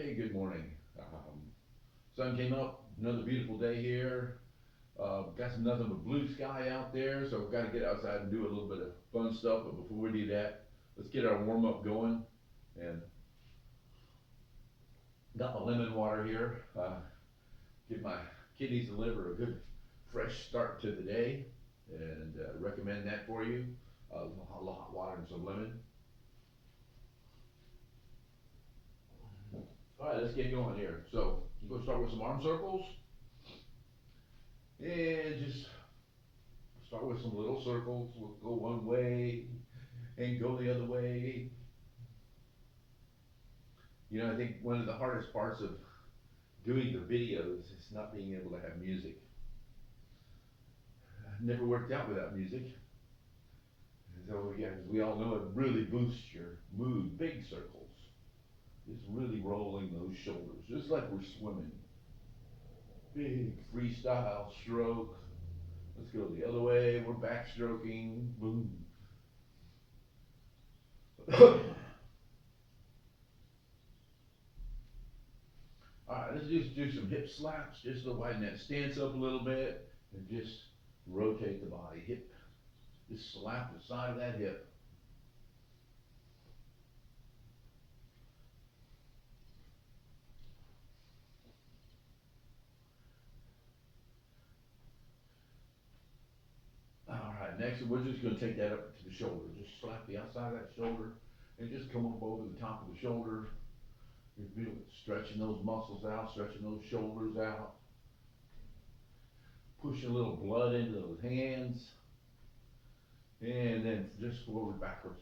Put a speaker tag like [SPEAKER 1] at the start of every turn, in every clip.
[SPEAKER 1] Hey, good morning. Sun came up, another beautiful day here. Got some nothing but blue sky out there, so we've got to get outside and do a little bit of fun stuff. But before we do that, let's get our warm up going. And got my lemon water here. Give my kidneys and liver a good fresh start to the day, and recommend that for you. A little hot water and some lemon. All right, let's get going here. So, I'm going to start with some arm circles, and just start with some little circles. We'll go one way and go the other way. You know, I think one of the hardest parts of doing the videos is not being able to have music. Never worked out without music. So yeah, as we all know, it really boosts your mood. Big circles, just really rolling those shoulders, just like we're swimming. Big freestyle stroke. Let's go the other way. We're backstroking. Boom. Alright, let's just do some hip slaps just to widen that stance up a little bit and just rotate the body. Hip, just slap the side of that hip. Alright, next we're just going to take that up to the shoulder. Just slap the outside of that shoulder and just come up over the top of the shoulder. You feel it, stretching those muscles out, stretching those shoulders out. Push a little blood into those hands. And then just forward, backwards.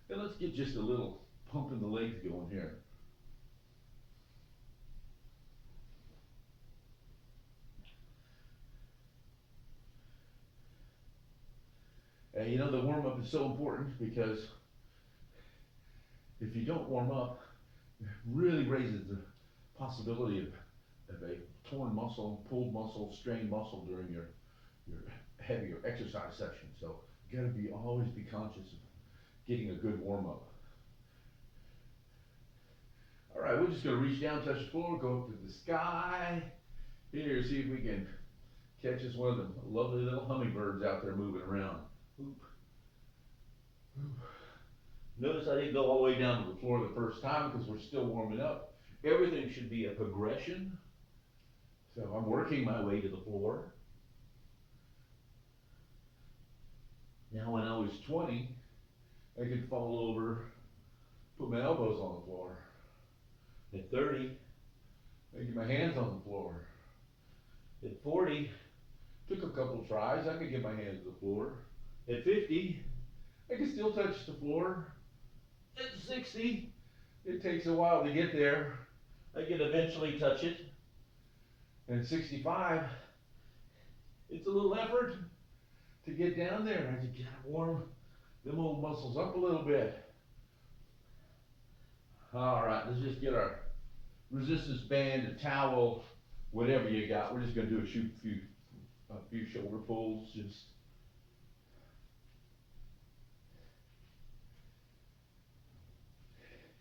[SPEAKER 1] And let's get just a little pump in the legs going here. And you know, the warm up is so important because if you don't warm up, it really raises the possibility of a torn muscle, pulled muscle, strained muscle during your heavier exercise session. So you gotta always be conscious of getting a good warm up. All right, we're just gonna reach down, touch the floor, go up to the sky. Here, see if we can catch us one of the lovely little hummingbirds out there moving around. Oop. Oop. Notice I didn't go all the way down to the floor the first time because we're still warming up. Everything should be a progression. So I'm working my way to the floor. Now when I was 20, I could fall over, put my elbows on the floor. At 30, I get my hands on the floor. At 40, took a couple tries, I could get my hands to the floor. At 50, I can still touch the floor. At 60, it takes a while to get there. I can eventually touch it. And at 65, it's a little effort to get down there. I just gotta warm them old muscles up a little bit. All right, let's just get our resistance band, a towel, whatever you got. We're just gonna do a few shoulder pulls. Just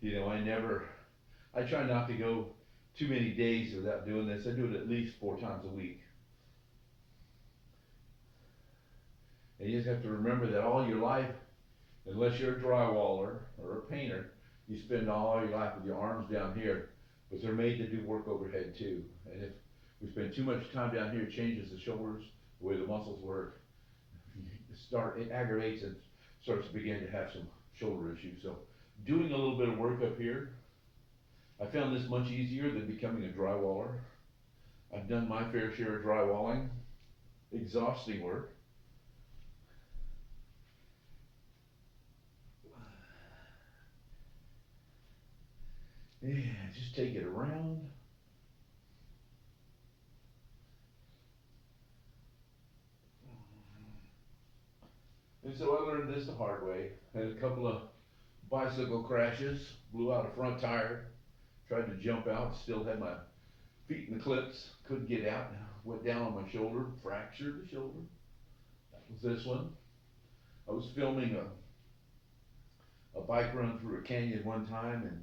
[SPEAKER 1] you know, I try not to go too many days without doing this. I do it at least 4 times a week. And you just have to remember that all your life, unless you're a drywaller or a painter, you spend all your life with your arms down here, but they're made to do work overhead too. And if we spend too much time down here, it changes the shoulders, the way the muscles work. It aggravates and starts to begin to have some shoulder issues. So doing a little bit of work up here, I found this much easier than becoming a drywaller. I've done my fair share of drywalling, exhausting work. Yeah, just take it around. And so I learned this the hard way. Had a couple of bicycle crashes, blew out a front tire, tried to jump out, still had my feet in the clips, couldn't get out, went down on my shoulder, fractured the shoulder. That was this one. I was filming a bike run through a canyon one time, and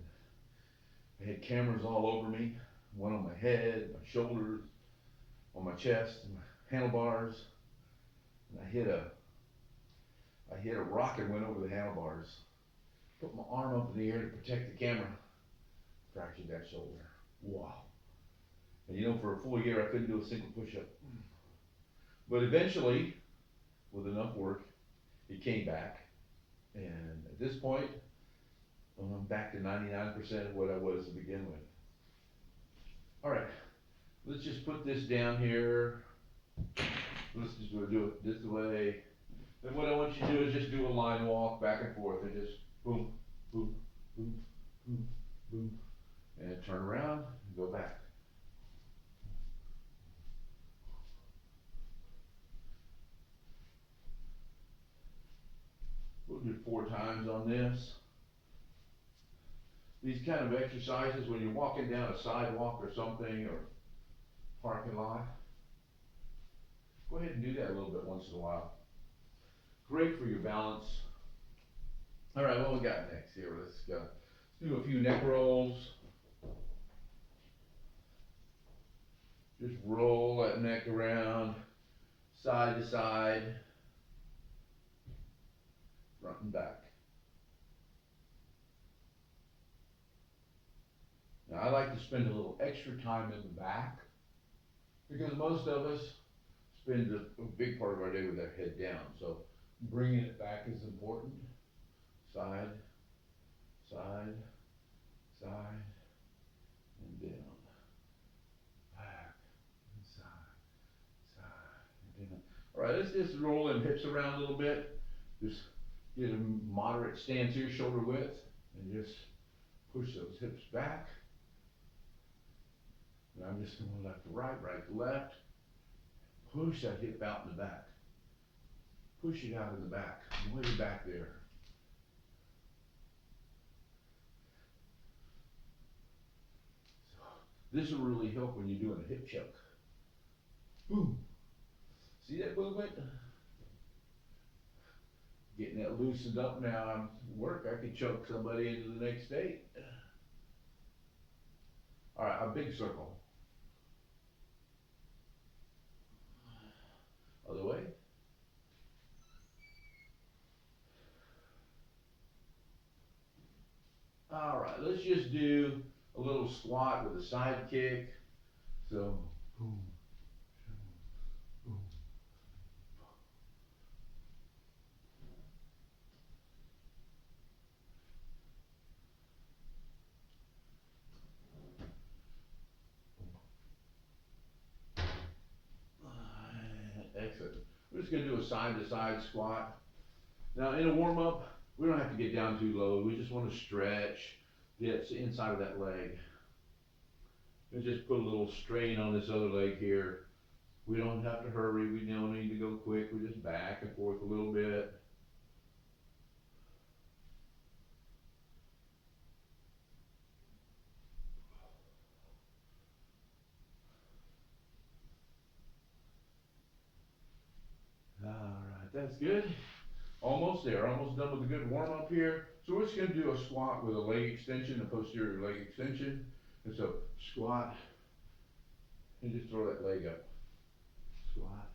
[SPEAKER 1] I had cameras all over me, one on my head, my shoulders, on my chest, and my handlebars. And I hit a rock and went over the handlebars. Put my arm up in the air to protect the camera. Fractured that shoulder. Wow. And you know, for a full year, I couldn't do a single push-up. But eventually, with enough work, it came back. And at this point, I'm back to 99% of what I was to begin with. All right, let's just put this down here. Let's just do it this way. Then what I want you to do is just do a line walk back and forth and just boom, boom, boom, boom, boom, and turn around and go back. We'll do 4 times on this. These kind of exercises, when you're walking down a sidewalk or something, or parking lot, go ahead and do that a little bit once in a while. Great for your balance. All right, what we got next here? Let's go. Let's do a few neck rolls. Just roll that neck around, side to side, front and back. Now I like to spend a little extra time in the back, because most of us spend a big part of our day with our head down. So bringing it back is important. Side, side, side, and down. Back, and side, side, and down. All right, let's just roll them hips around a little bit. Just get a moderate stance here, shoulder width, and just push those hips back. And I'm just going left to right, right to left. Push that hip out in the back. Push it out in the back, way back there. So this will really help when you're doing a hip choke. Boom. See that movement? Getting that loosened up now. I'm work. I could choke somebody into the next state. All right, a big circle. Other way. All right, let's just do a little squat with a side kick. So, boom, boom. Excellent. We're just going to do a side to side squat. Now, in a warm up, we don't have to get down too low. We just want to stretch the inside of that leg. And just put a little strain on this other leg here. We don't have to hurry. We don't need to go quick. We just back and forth a little bit. All right, that's good. Almost there, almost done with a good warm up here. So we're just going to do a squat with a leg extension, a posterior leg extension. And so squat, and just throw that leg up. Squat,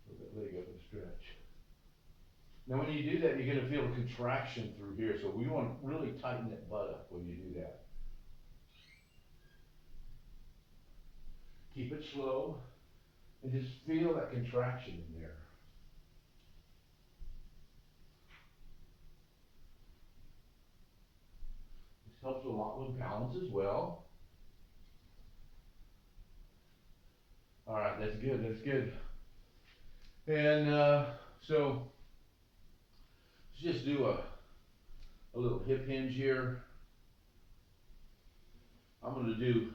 [SPEAKER 1] throw that leg up and stretch. Now when you do that, you're going to feel a contraction through here. So we want to really tighten that butt up when you do that. Keep it slow, and just feel that contraction in there. This helps a lot with balance as well. All right, that's good, that's good. And so let's just do a little hip hinge here. I'm going to do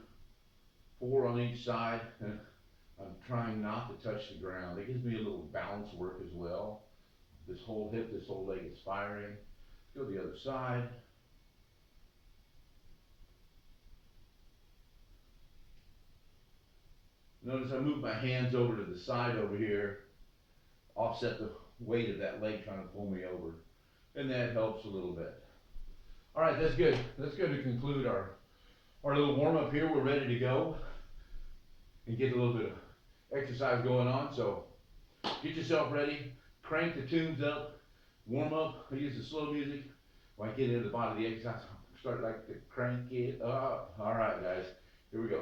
[SPEAKER 1] 4 on each side. I'm trying not to touch the ground. It gives me a little balance work as well. This whole hip, this whole leg is firing. Let's go to the other side. Notice I move my hands over to the side over here, offset the weight of that leg trying to pull me over. And that helps a little bit. All right, that's good. That's going to conclude our our little warm up here. We're ready to go and get a little bit of exercise going on. So get yourself ready, crank the tunes up, warm up. I use the slow music. When I get into the body of the exercise, start like to crank it up. All right, guys, here we go.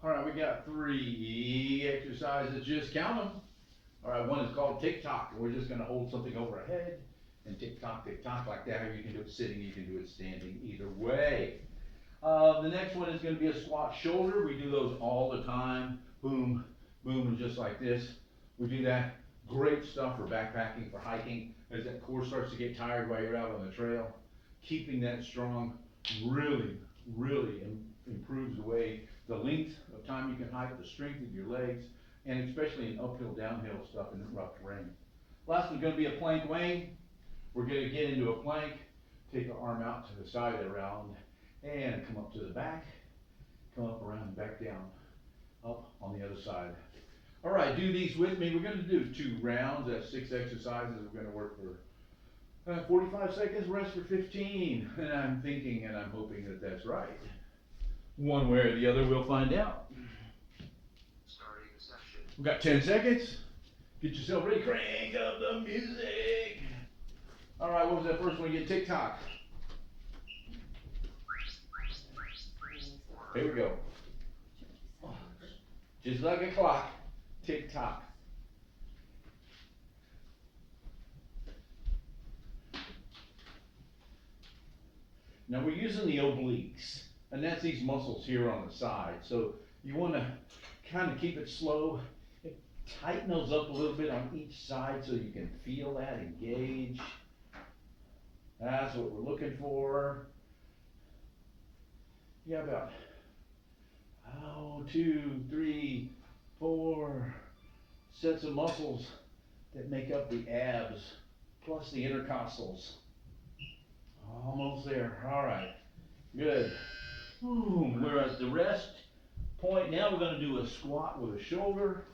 [SPEAKER 1] All right, we got 3 exercises. Just count them. All right, one is called tick-tock. We're just gonna hold something over our head and tick-tock like that. Or you can do it sitting, you can do it standing, either way. The next one is gonna be a squat shoulder. We do those all the time. Boom, boom, and just like this. We do that. Great stuff for backpacking, for hiking. As that core starts to get tired while you're out on the trail, keeping that strong really, really improves the way, the length of time you can hike, the strength of your legs, and especially in uphill, downhill stuff in the rough terrain. Last one's gonna be a plank Wayne. We're gonna get into a plank, take our arm out to the side around, and come up to the back, come up around and back down, up on the other side. All right, do these with me. We're gonna do 2 rounds, that's 6 exercises. We're gonna work for 45 seconds, rest for 15. And I'm thinking and I'm hoping that that's right. One way or the other, we'll find out. Starting the session. We've got 10 seconds. Get yourself ready, crank up the music. All right, what was that first one? Get tick-tock. Here we go. Just like a clock, tick-tock. Now we're using the obliques, and that's these muscles here on the side. So you want to kind of keep it slow. Tighten those up a little bit on each side so you can feel that, engage. That's what we're looking for. Yeah, about 2, 3, 4 sets of muscles that make up the abs, plus the intercostals. Almost there. All right. Good. Boom. We're at the rest point. Now we're going to do a squat with a shoulder.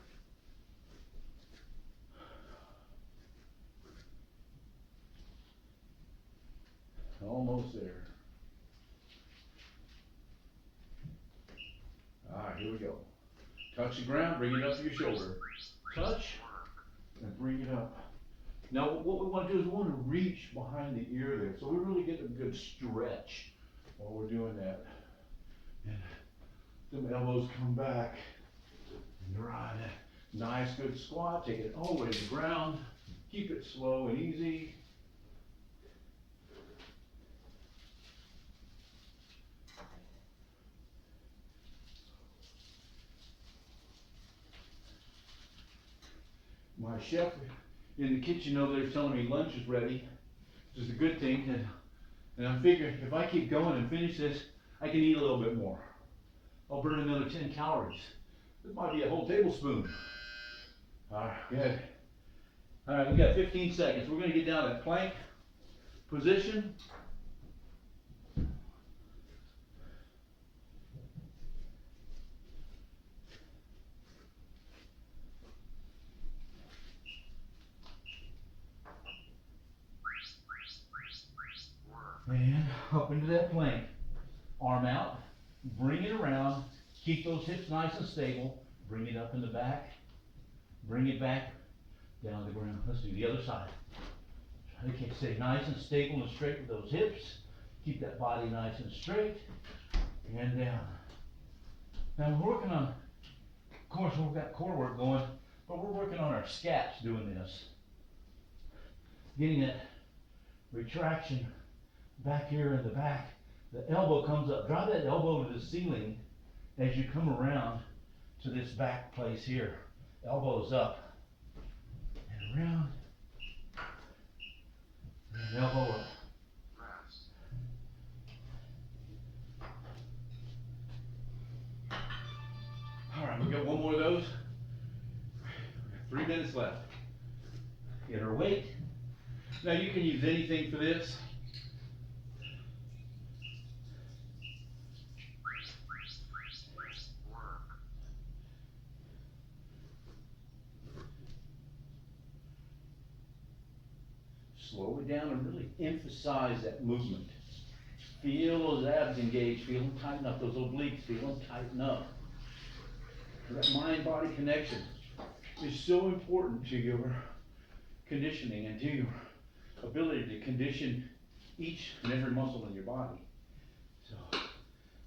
[SPEAKER 1] Almost there. All right, here we go. Touch the ground, bring it up to your shoulder. Touch, and bring it up. Now what we want to do is we want to reach behind the ear there. So we really get a good stretch while we're doing that. And the elbows come back. And you're on a nice good squat. Take it all the way to the ground. Keep it slow and easy. My chef in the kitchen over there is telling me lunch is ready, which is a good thing. And I'm figuring if I keep going and finish this, I can eat a little bit more. I'll burn another 10 calories. This might be a whole tablespoon. All right, good. All right, we got 15 seconds. We're going to get down to that plank position. And up into that plank. Arm out, bring it around, keep those hips nice and stable, bring it up in the back, bring it back down to the ground. Let's do the other side. Okay, stay nice and stable and straight with those hips. Keep that body nice and straight, and down. Now we're working on, of course we've got core work going, but we're working on our scaps doing this. Getting that retraction back here in the back. The elbow comes up. Drive that elbow to the ceiling as you come around to this back place here. Elbows up and around. And elbow up. All right, we got one more of those. 3 minutes left. Get our weight. Now you can use anything for this.
[SPEAKER 2] slow it down and really emphasize that movement. Feel those abs engage, feel them tighten up, those obliques, feel them tighten up. That mind-body connection is so important to your conditioning and to your ability to condition each and every muscle in your body. So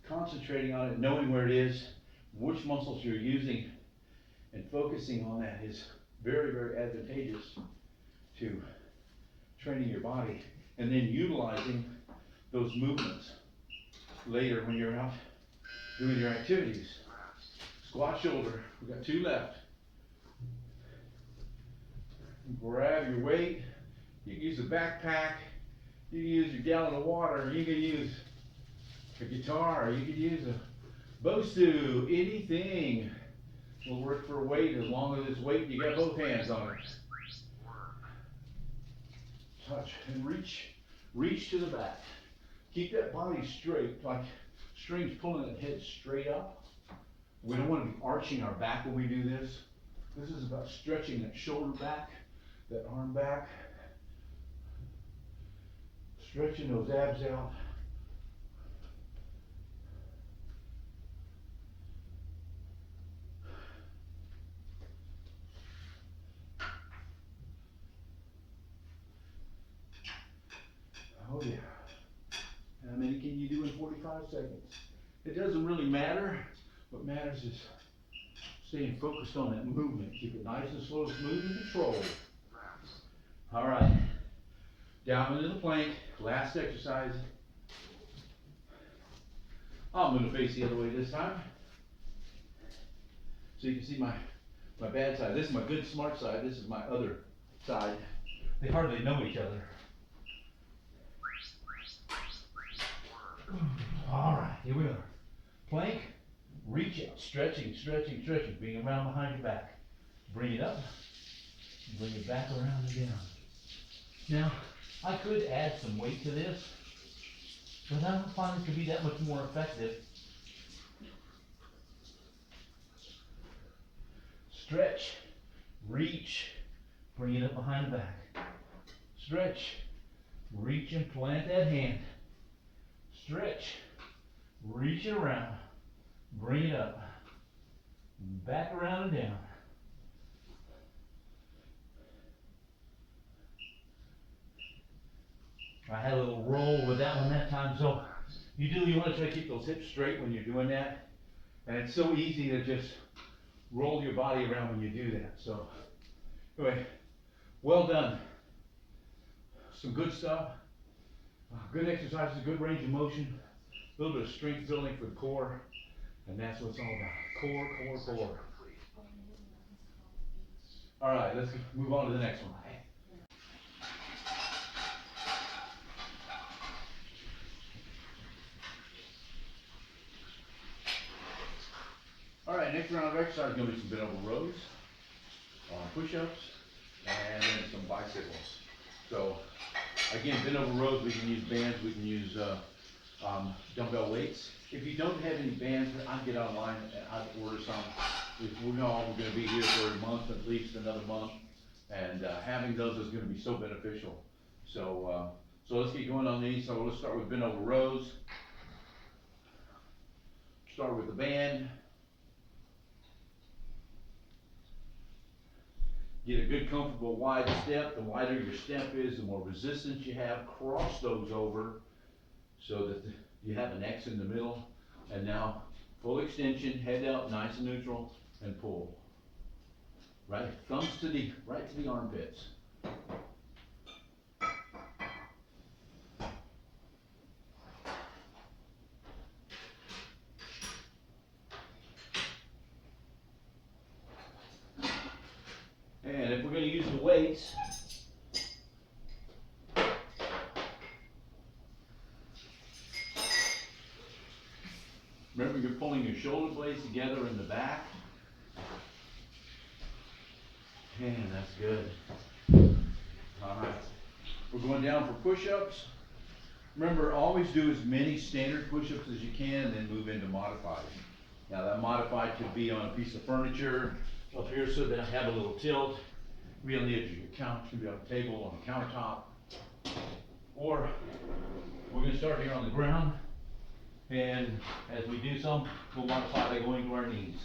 [SPEAKER 2] concentrating on it, knowing where it is, which muscles you're using, and focusing on that is very, very advantageous to training your body, and then utilizing those movements later when you're out doing your activities. Squat shoulder, we've got 2 left. Grab your weight, you can use a backpack, you can use your gallon of water, you can use a guitar, you can use a Bosu, anything will work for weight as long as it's weight you got both hands on it. Touch and reach to the back. Keep that body straight, like strings pulling that head straight up. We don't want to be arching our back when we do this. This is about stretching that shoulder back, that arm back, stretching those abs out. Oh yeah. How many can you do in 45 seconds? It doesn't really matter. What matters is staying focused on that movement. Keep it nice and slow, smooth and controlled. All right. Down into the plank. Last exercise. I'm going to face the other way this time. So you can see my bad side. This is my good smart side. This is my other side. They hardly know each other. All right, here we are. Plank, reach out, stretching, stretching, stretching, bring it around behind your back. Bring it up, bring it back around and down. Now, I could add some weight to this, but I don't find it to be that much more effective. Stretch, reach, bring it up behind the back. Stretch, reach and plant that hand. Stretch, reach it around, bring it up, back around and down. I had a little roll with that one that time, so you want to try to keep those hips straight when you're doing that. And it's so easy to just roll your body around when you do that. So anyway, well done. Some good stuff. Good exercises, good range of motion, a little bit of strength building for the core, and that's what it's all about. Core, core, core. All right, let's move on to the next one. All right, next round of exercise is going to be some bent over rows, push-ups, and then some bicycles. So again, bent over rows, we can use bands, we can use dumbbell weights. If you don't have any bands, I'd get online and I'd order some. We know we're going to be here for a month, at least another month, and having those is going to be so beneficial. So let's get going on these. So let's start with bent over rows. Start with the band. Get a good, comfortable, wide step. The wider your step is, the more resistance you have. Cross those over so that you have an X in the middle. And now, full extension, head out, nice and neutral, and pull. Right, thumbs right to the armpits. And if we're going to use the weights, remember you're pulling your shoulder blades together in the back. And that's good. All right. We're going down for push-ups. Remember, always do as many standard push-ups as you can and then move into modified. Now that modified could be on a piece of furniture up here so that I have a little tilt. It can be on the edge of your couch, it can be on a table, on the countertop. Or we're gonna start here on the ground, and as we do some, we'll modify by going to our knees.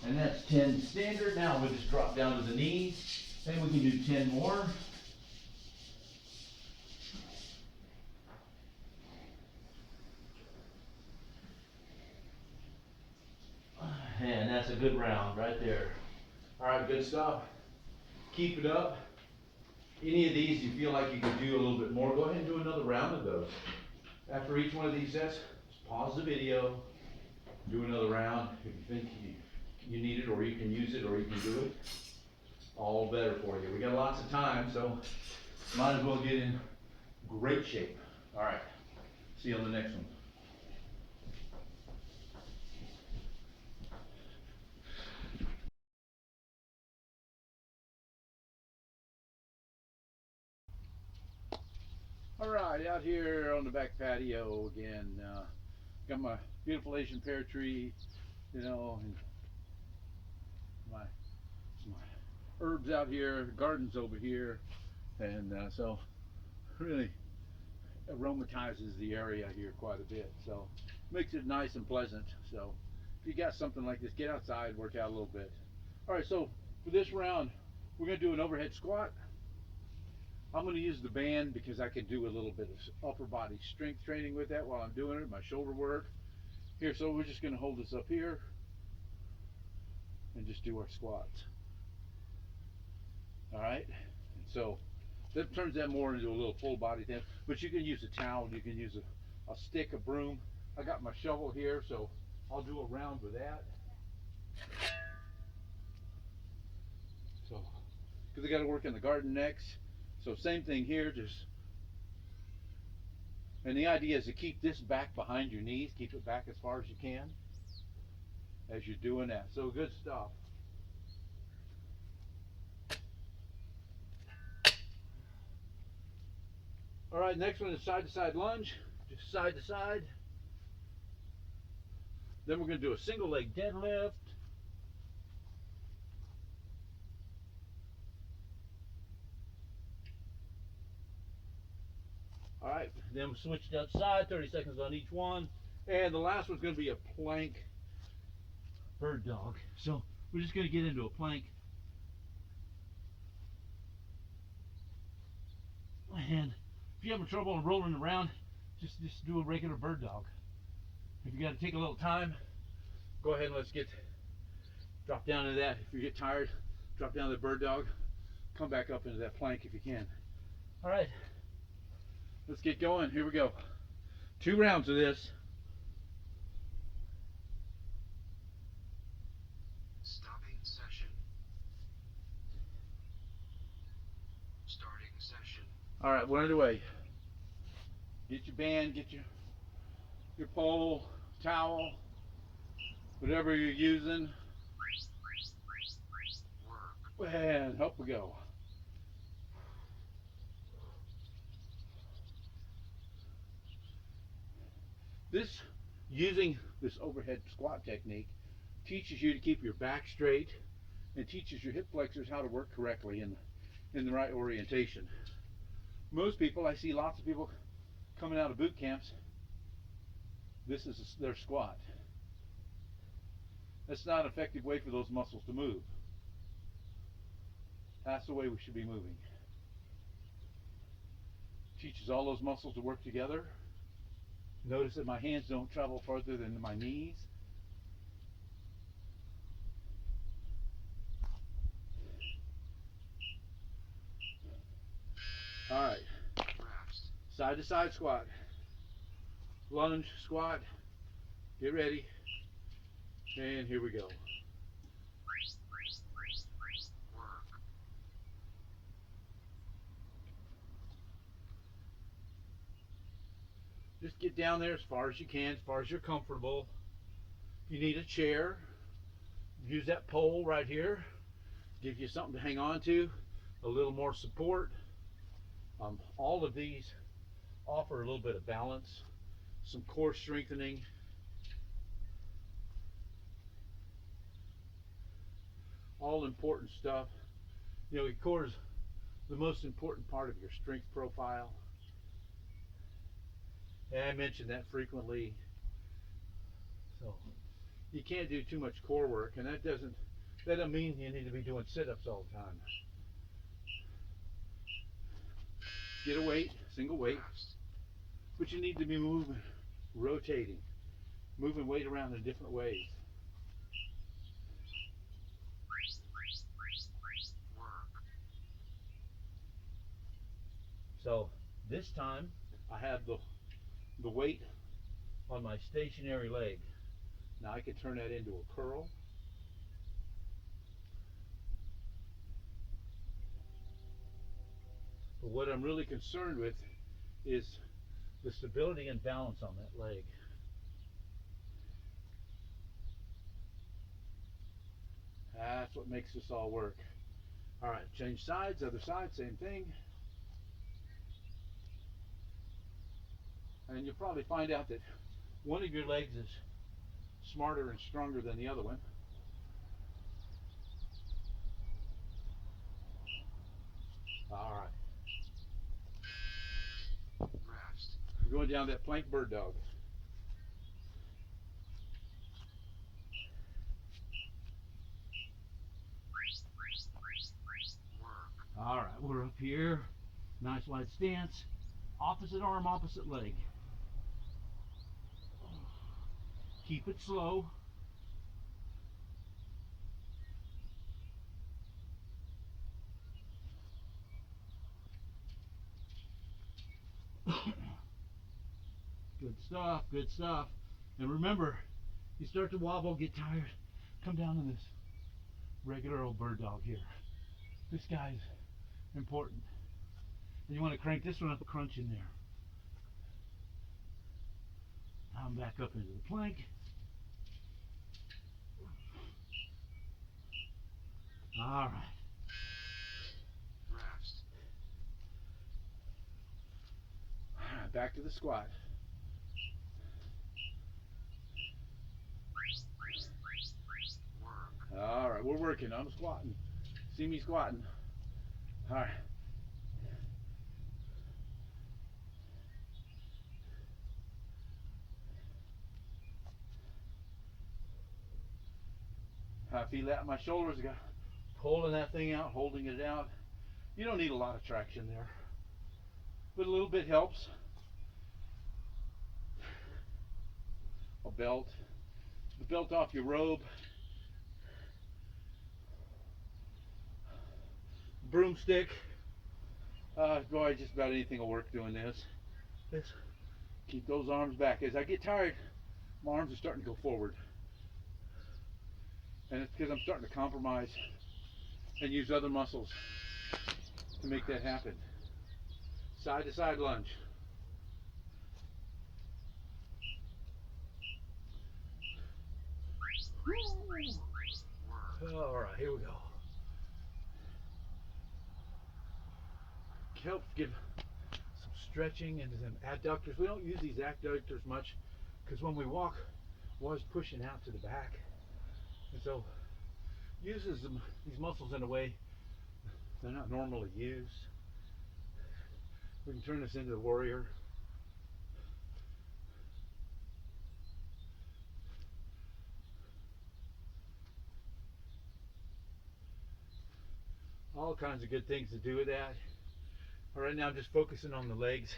[SPEAKER 2] And that's 10 standard. Now we'll just drop down to the knees, and we can do 10 more. And that's a good round right there. All right, good stuff. Keep it up. Any of these you feel like you could do a little bit more, go ahead and do another round of those. After each one of these sets, just pause the video, do another round. If you think you need it, or you can use it, or you can do it, all better for you. We got lots of time, so might as well get in great shape. All right, see you on the next one. All right, out here on the back patio again. Got my beautiful Asian pear tree, you know, and my herbs out here, gardens over here, and so really aromatizes the area here quite a bit. So makes it nice and pleasant. So if you got something like this, get outside, work out a little bit. All right, so for this round, we're gonna do an overhead squat. I'm going to use the band because I can do a little bit of upper body strength training with that while I'm doing it, my shoulder work. Here, so we're just going to hold this up here and just do our squats. All right, so that turns that more into a little full body thing, but you can use a towel, you can use a stick, a broom. I got my shovel here, so I'll do a round with that. So, because I got to work in the garden next. So same thing here, and the idea is to keep this back behind your knees, keep it back as far as you can as you're doing that. So good stuff. All right, next one is side to side lunge, just side to side. Then we're going to do a single leg deadlift. All right, then we switch to outside, 30 seconds on each one. And the last one's going to be a plank bird dog. So we're just going to get into a plank. And if you're having trouble rolling around, just do a regular bird dog. If you got to take a little time, go ahead and drop down into that. If you get tired, drop down to the bird dog, come back up into that plank if you can. All right. Let's get going. Here we go. 2 rounds of this.
[SPEAKER 3] Stopping session. Starting session.
[SPEAKER 2] All right, we're underway. Get your band, get your pole, towel, whatever you're using.
[SPEAKER 3] Work.
[SPEAKER 2] And up we go. Using this overhead squat technique teaches you to keep your back straight and teaches your hip flexors how to work correctly in the right orientation. Most people, I see lots of people coming out of boot camps, this is their squat. That's not an effective way for those muscles to move. That's the way we should be moving. Teaches all those muscles to work together. Notice that my hands don't travel farther than my knees. All right.
[SPEAKER 3] Rest.
[SPEAKER 2] Side to side squat. Lunge, squat. Get ready. And here we go.
[SPEAKER 3] Work.
[SPEAKER 2] Just get down there as far as you can, as far as you're comfortable. If you need a chair, use that pole right here. Give you something to hang on to, a little more support. All of these offer a little bit of balance, some core strengthening, all important stuff. You know, your core is the most important part of your strength profile. And I mention that frequently. So you can't do too much core work, and that doesn't mean you need to be doing sit-ups all the time. Get a weight, single weight,
[SPEAKER 3] Rest.
[SPEAKER 2] but you need to be moving, rotating, moving weight around in different ways.
[SPEAKER 3] Work.
[SPEAKER 2] So this time I have the weight on my stationary leg. Now I can turn that into a curl. But what I'm really concerned with is the stability and balance on that leg. That's what makes this all work. All right, change sides, other side, same thing. And you'll probably find out that one of your legs is smarter and stronger than the other one. All right,
[SPEAKER 3] Rest.
[SPEAKER 2] we're going down that plank bird dog.
[SPEAKER 3] Work.
[SPEAKER 2] All right, we're up here. Nice wide stance. Opposite arm, opposite leg. Keep it slow. Good stuff, good stuff. And remember, you start to wobble, get tired, come down to this regular old bird dog here. This guy's important. And you want to crank this one up, a crunch in there. Now I'm back up into the plank. All right.
[SPEAKER 3] Rest.
[SPEAKER 2] All right, back to the squat.
[SPEAKER 3] Work.
[SPEAKER 2] All right, we're working. I'm squatting. See me squatting. All right. I feel that in my shoulders. Got pulling that thing out, holding it out. You don't need a lot of traction there, but a little bit helps. A belt, the belt off your robe, broomstick. Boy, just about anything will work doing this. Just keep those arms back. As I get tired, my arms are starting to go forward. And it's because I'm starting to compromise and use other muscles to make that happen. Side to side lunge. All right, here we go. Helps give some stretching into them adductors. We don't use these adductors much because when we walk, we're always pushing out to the back. And so uses these muscles in a way they're not normally used. We can turn this into the warrior. All kinds of good things to do with that. All right, now I'm just focusing on the legs,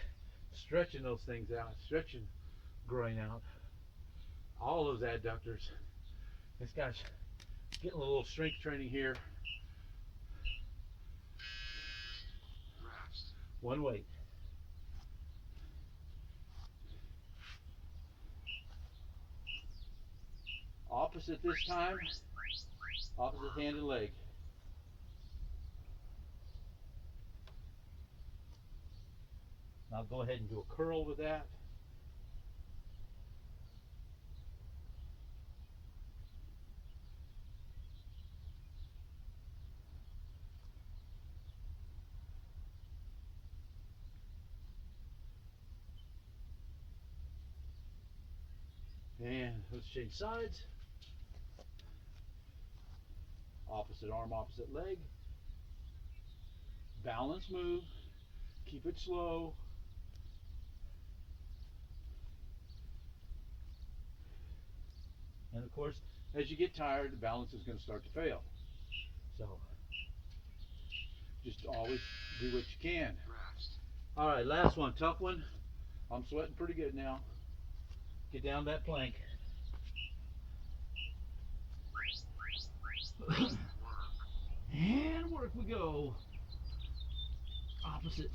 [SPEAKER 2] stretching those things out, stretching groin out. All those adductors. This guy's getting a little strength training here.
[SPEAKER 3] Rest.
[SPEAKER 2] One weight. Opposite this time. Opposite hand and leg. Now go ahead and do a curl with that. And let's change sides. Opposite arm, opposite leg. Balance move. Keep it slow. And of course, as you get tired, the balance is going to start to fail. So, just always do what you can.
[SPEAKER 3] Rest.
[SPEAKER 2] All right, last one, tough one. I'm sweating pretty good now. Get down that plank.
[SPEAKER 3] Work.
[SPEAKER 2] And work we go. Opposite.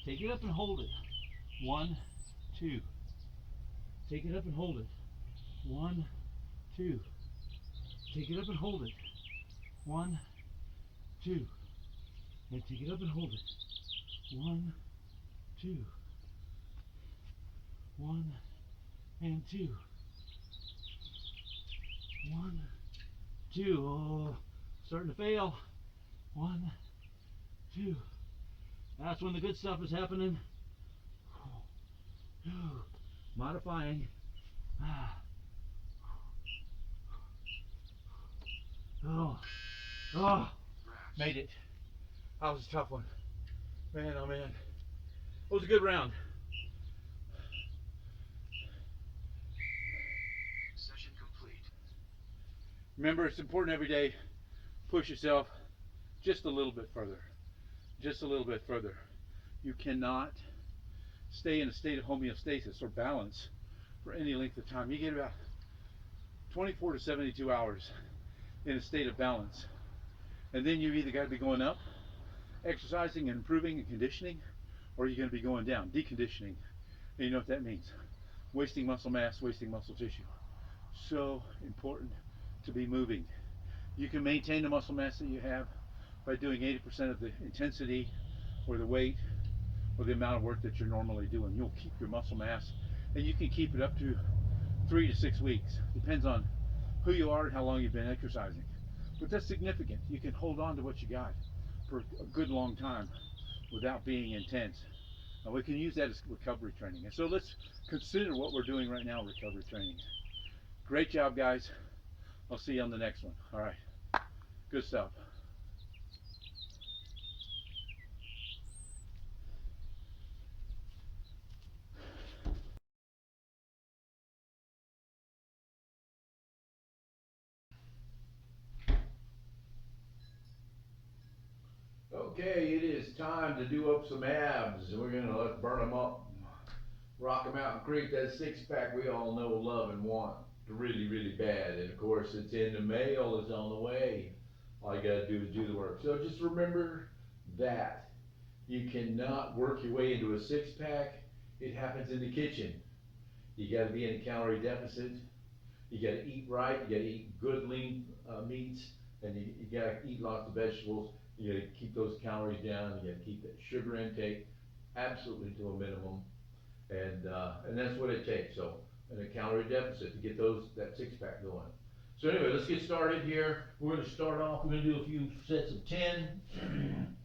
[SPEAKER 2] Take it up and hold it. 1, 2. Take it up and hold it. 1, 2. Take it up and hold it. 1, 2. And take it up and hold it. 1, 2. 1 and 2. 1, 2. Oh, starting to fail. 1, 2. That's when the good stuff is happening. Modifying. Oh,
[SPEAKER 3] Rest.
[SPEAKER 2] made it. That was a tough one. Man, oh man. It was a good round.
[SPEAKER 3] Session complete.
[SPEAKER 2] Remember, it's important every day, push yourself just a little bit further. Just a little bit further. You cannot stay in a state of homeostasis or balance for any length of time. You get about 24 to 72 hours in a state of balance. And then you either got to be going up, exercising and improving and conditioning, or you're going to be going down, deconditioning. And you know what that means. Wasting muscle mass, wasting muscle tissue. So important to be moving. You can maintain the muscle mass that you have by doing 80% of the intensity or the weight or the amount of work that you're normally doing. You'll keep your muscle mass, and you can keep it up to 3 to 6 weeks. Depends on who you are and how long you've been exercising. But that's significant. You can hold on to what you got for a good long time without being intense. And we can use that as recovery training. And so let's consider what we're doing right now, recovery training. Great job, guys. I'll see you on the next one. All right. Good stuff.
[SPEAKER 1] Okay, it is time to do up some abs. We're gonna let's burn them up, rock them out, and create that six pack we all know, love, and want really, really bad. And of course, it's in the mail. It's on the way. All you gotta do is do the work. So just remember that you cannot work your way into a six pack. It happens in the kitchen. You gotta be in a calorie deficit. You gotta eat right. You gotta eat good lean meats, and you gotta eat lots of vegetables. You gotta keep those calories down. You gotta keep that sugar intake absolutely to a minimum, and that's what it takes. So, in a calorie deficit to get that six pack going. So anyway, let's get started here. We're gonna start off. We're gonna do a few sets of 10.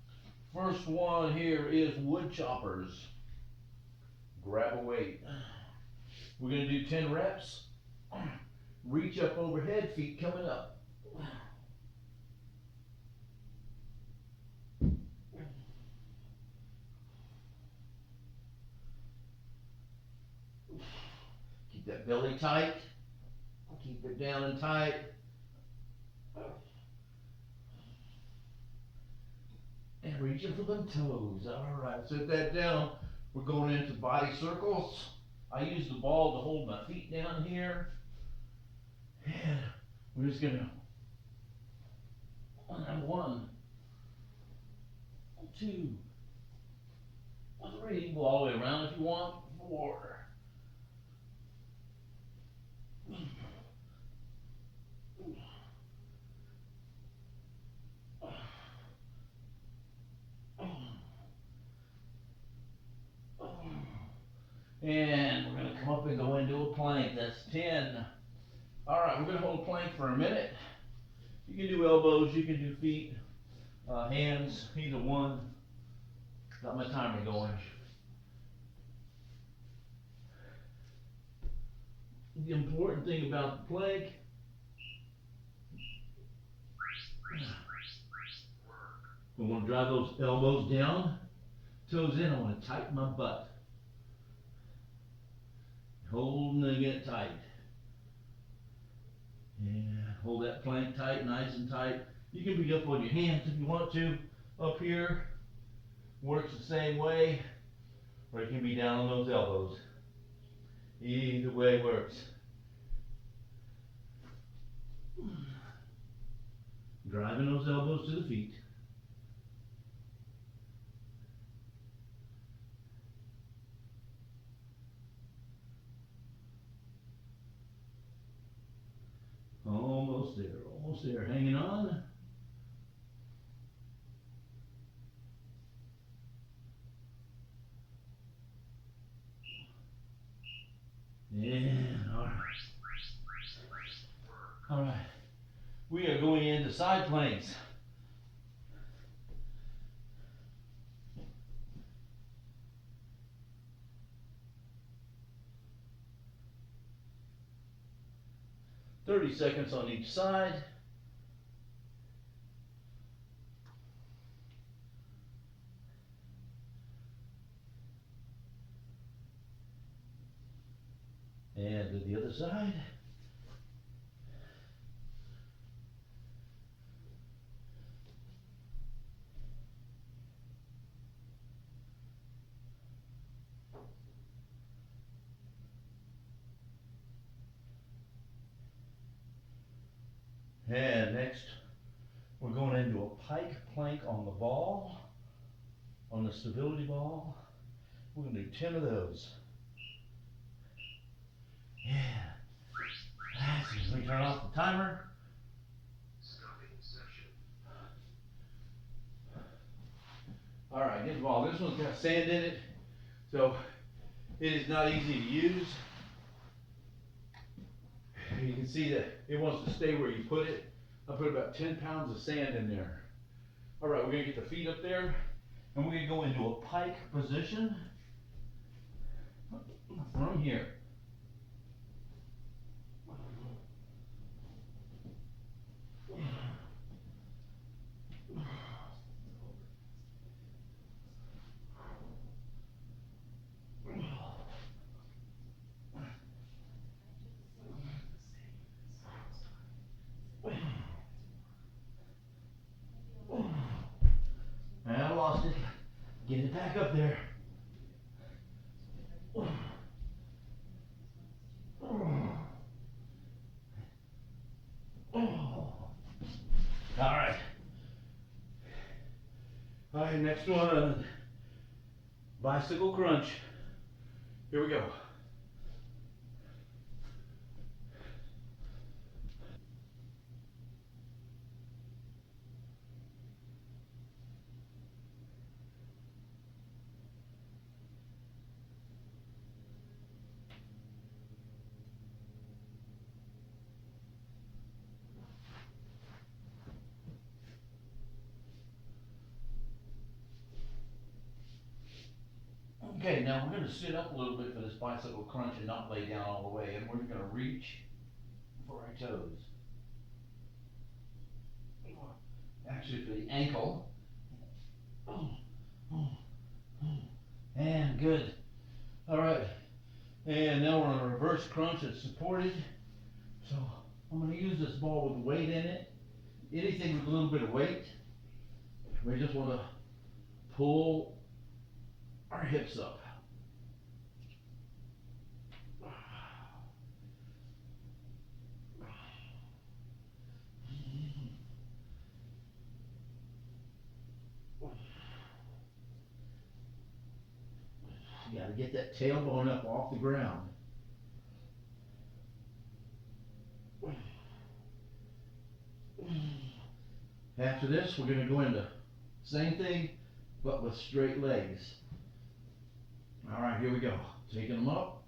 [SPEAKER 1] First one here is wood choppers. Grab a weight. We're gonna do 10 reps. Reach up overhead, feet coming up. Keep that belly tight. Keep it down and tight. And reaching for them toes. All right, set that down. We're going into body circles. I use the ball to hold my feet down here. And we're just gonna have 1, 2, 3. Go all the way around if you want. 4. And we're gonna come up and go into a plank. That's 10. All right, we're gonna hold a plank for a minute. You can do elbows, you can do feet, hands, either one. Got my timer going.
[SPEAKER 2] the important thing about the plank, we want to drive those elbows down, toes in. I want to tighten my butt. Holding it tight. And hold that plank tight, nice and tight. You can be up on your hands if you want to. Up here, works the same way. Or it can be down on those elbows. Either way works. Driving those elbows to the feet. Almost there, hanging on. And all right. We are going into side planks. "30 seconds on each side. And to the other side. And next, we're going into a pike plank on the ball, on the stability ball. We're gonna do 10 of those. Yeah. Let me turn off the timer.
[SPEAKER 3] Stopping session.
[SPEAKER 2] All right, this ball, this one's got sand in it, so it is not easy to use. You can see that it wants to stay where you put it. I put about 10 pounds of sand in there. All right, we're gonna get the feet up there, and we're gonna go into a pike position from here. And I lost it. Get it back up there. All right, next one, bicycle crunch. Here we go. Okay, now we're gonna sit up a little bit for this bicycle crunch and not lay down all the way, and we're gonna reach for our toes. Actually, for the ankle. And good. All right, and now we're on a reverse crunch that's supported. So I'm gonna use this ball with weight in it. Anything with a little bit of weight. We just wanna pull our hips up. You gotta get that tailbone up off the ground. After this, we're gonna go into same thing, but with straight legs. All right, here we go. Taking them up.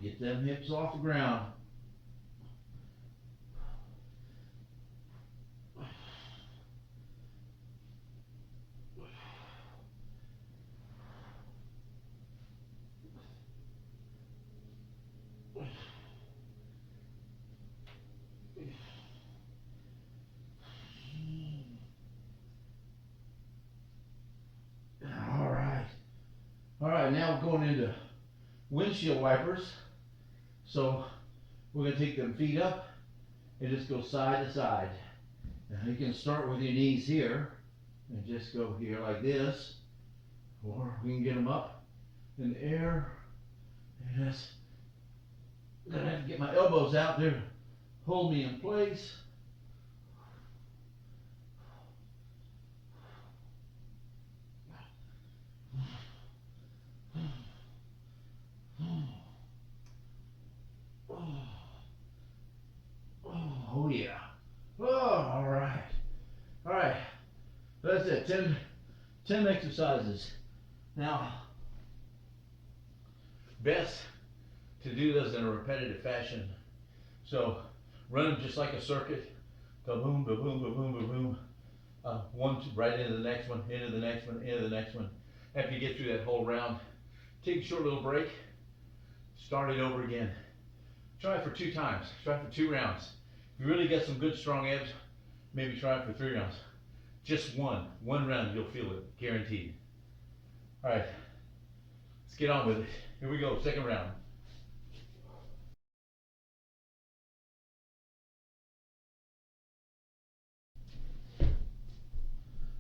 [SPEAKER 2] Get them hips off the ground. All right, now we're going into windshield wipers. So we're gonna take them feet up and just go side to side. Now you can start with your knees here and just go here like this, or we can get them up in the air. And just gonna have to get my elbows out there, hold me in place. Oh yeah. Oh, all right. All right. That's it. 10 exercises. Now, best to do this in a repetitive fashion. So, run them just like a circuit. Go boom, ba boom, ba boom, ba boom. One right into the next one, into the next one, into the next one. After you get through that whole round, take a short little break. Start it over again. Try it for 2 times. Try it for 2 rounds. If you really get some good strong abs, maybe try it for 3 rounds. Just one round, you'll feel it, guaranteed. All right, let's get on with it. Here we go, second round.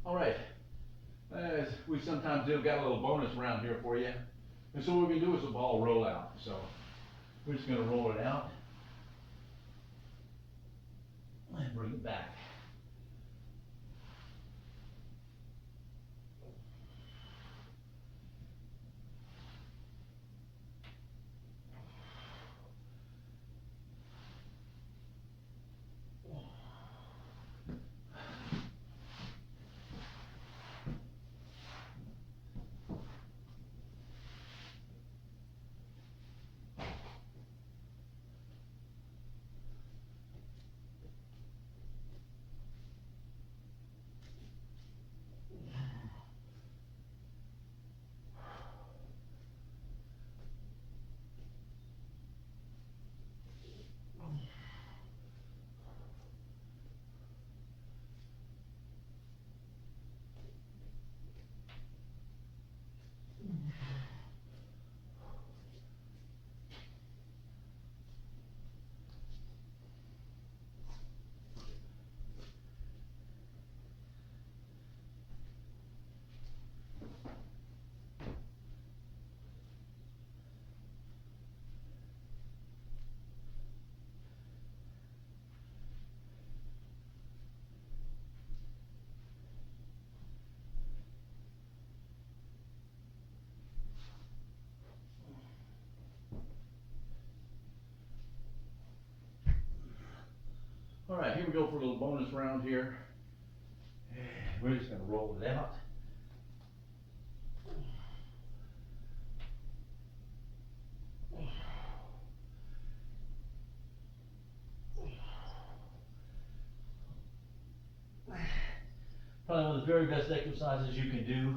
[SPEAKER 2] All right, as we sometimes do, got a little bonus round here for you. And so what we can do is a ball rollout. So we're just gonna roll it out and bring it back. All right, here we go for a little bonus round here. We're just gonna roll it out. Probably one of the very best exercises you can do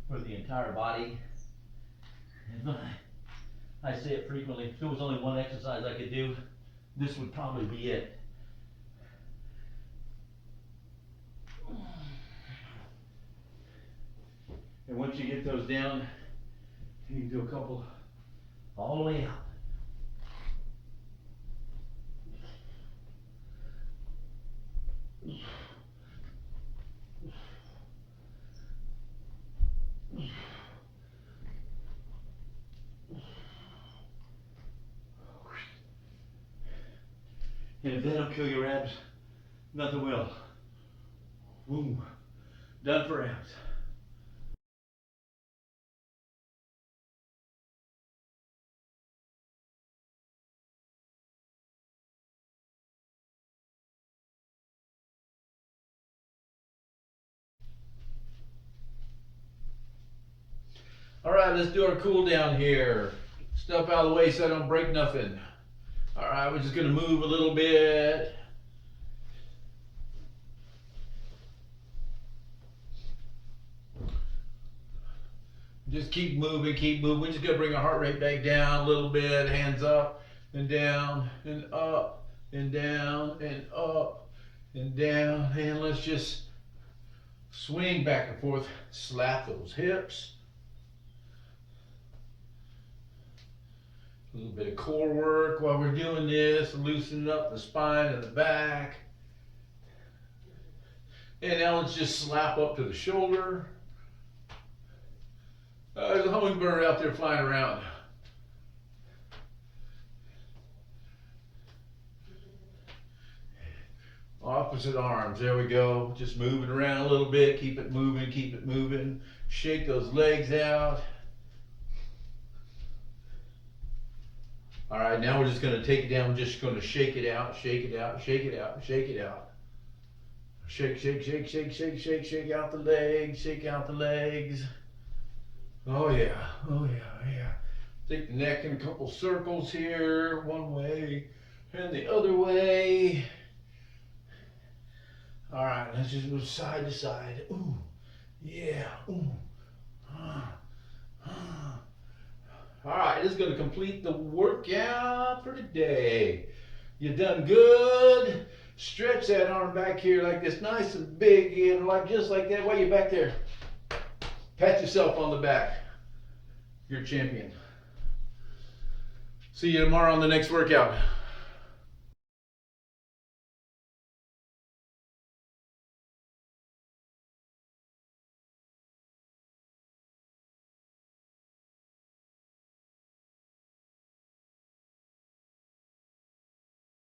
[SPEAKER 2] for the entire body. And I say it frequently, if there was only one exercise I could do, this would probably be it. And once you get those down, you can do a couple all the way out. And if they don't kill your abs, nothing will. Boom. Done for abs. All right, let's do our cool down here. Step out of the way so I don't break nothing. All right, we're just gonna move a little bit. Just keep moving, keep moving. We're just gonna bring our heart rate back down a little bit. Hands up and down and up and down and up and down. And let's just swing back and forth. Slap those hips.
[SPEAKER 1] A little bit of core work while we're doing this, loosening up the spine and the back. And now let's just slap up to the shoulder. There's a hummingbird out there flying around. Opposite arms, there we go. Just moving around a little bit, keep it moving, keep it moving. Shake those legs out. All right, now we're just gonna take it down, we're just gonna shake it out, shake it out, shake it out, shake it out. Shake, shake, shake, shake, shake, shake, shake out the legs, shake out the legs. Oh yeah, oh yeah, yeah. Take the neck in a couple circles here, one way and the other way. All right, let's just move side to side. Ooh, yeah, ooh. All right, this is gonna complete the workout for today. You done good. Stretch that arm back here like this, nice and big, and like just like that. While you're back there, pat yourself on the back. You're a champion. See you tomorrow on the next workout.